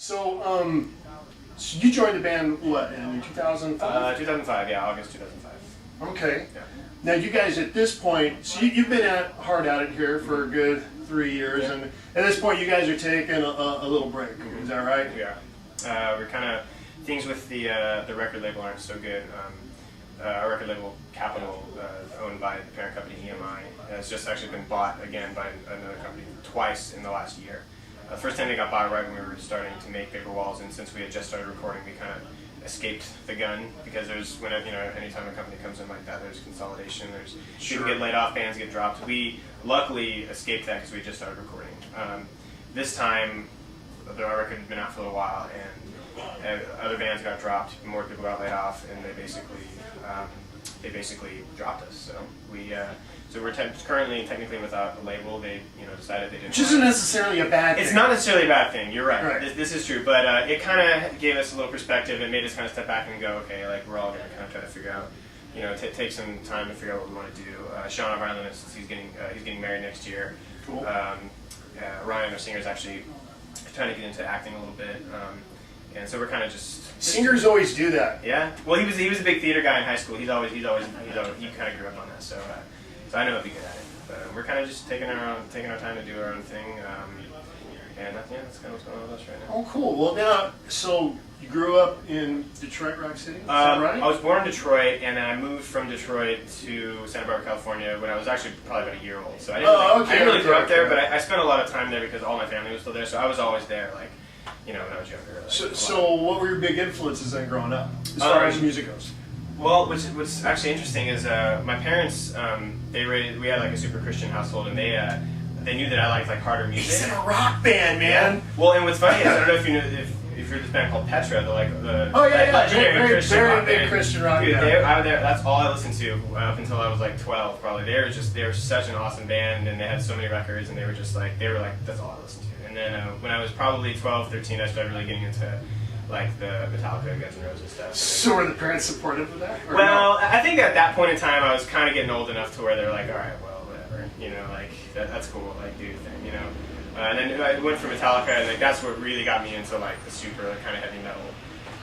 So you joined the band, what, in 2005? 2005, yeah, August 2005. Okay. Yeah. Now you guys at this point, so you've been hard at it here for a good 3 years, and at this point you guys are taking a little break. Is that right? Yeah. We're kind of, things with the record label aren't so good. Our record label, Capitol, owned by the parent company EMI, has just actually been bought again by another company twice in the last year. The first time they got bought right when we were starting to make Paper Walls, and since we had just started recording, we kind of escaped the gun, because there's, anytime a company comes in like that, there's consolidation, there's people get laid off, bands get dropped. We luckily escaped that because we just started recording. This time, our record had been out for a little while, and other bands got dropped, more people got laid off, and they basically dropped us. So we're currently technically without a label. They decided they didn't. Which isn't necessarily a bad thing. It's not necessarily a bad thing. You're right. This is true, but it kind of gave us a little perspective. It made us kind of step back and go, okay, like we're all going to kind of try to figure out, take some time to figure out what we want to do. Sean, our violinist, he's getting married next year. Cool. Ryan, our singer, is actually trying to get into acting a little bit. And so we're kind of just singers always do that. Yeah. Well, he was a big theater guy in high school. He kind of grew up on that. So I know he'll be good at it. But we're kind of just taking our time to do our own thing. And that's kind of what's going on with us right now. Oh, cool. Well, now, so you grew up in Detroit, Rock City. Is that right? I was born in Detroit, and then I moved from Detroit to Santa Barbara, California, when I was actually probably about a year old. So I didn't really grow up there, but I spent a lot of time there because all my family was still there. So I was always there, like, when I was younger. Like, so what were your big influences then growing up, as far as music goes? Well, what's actually interesting is my parents, we had like a super Christian household, and they knew that I liked like harder music. He's in a rock band, man. Yeah. Well, and what's funny is, I don't know if you knew, if you're this band called Petra, legendary Christian big Christian rock band. That's all I listened to up until I was like 12, probably. They were such an awesome band, and they had so many records, and they were like that's all I listened to. And then when I was probably 12, 13, I started really getting into like the Metallica and Guns N' Roses stuff. So were the parents supportive of that? Well, I think at that point in time, I was kind of getting old enough to where they're like, all right, well, whatever, like that's cool, like do your thing, And then I went for Metallica, and like that's what really got me into like the super kind of heavy metal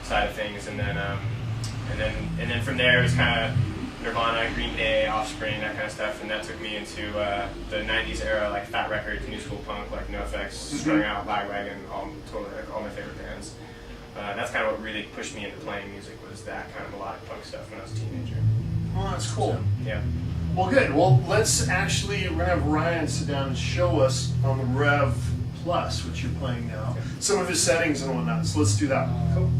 side of things. And then from there it was kind of Nirvana, Green Day, Offspring, that kind of stuff, and that took me into the '90s era, like Fat Records, New School Punk, like NoFX, Strung Out, Lagwagon, all my favorite bands. That's kind of what really pushed me into playing music, was that kind of melodic punk stuff when I was a teenager. Oh, that's cool. So, yeah. Well, good. Well, we're going to have Ryan sit down and show us on the Rev Plus, which you're playing now, some of his settings and whatnot. So let's do that. Cool.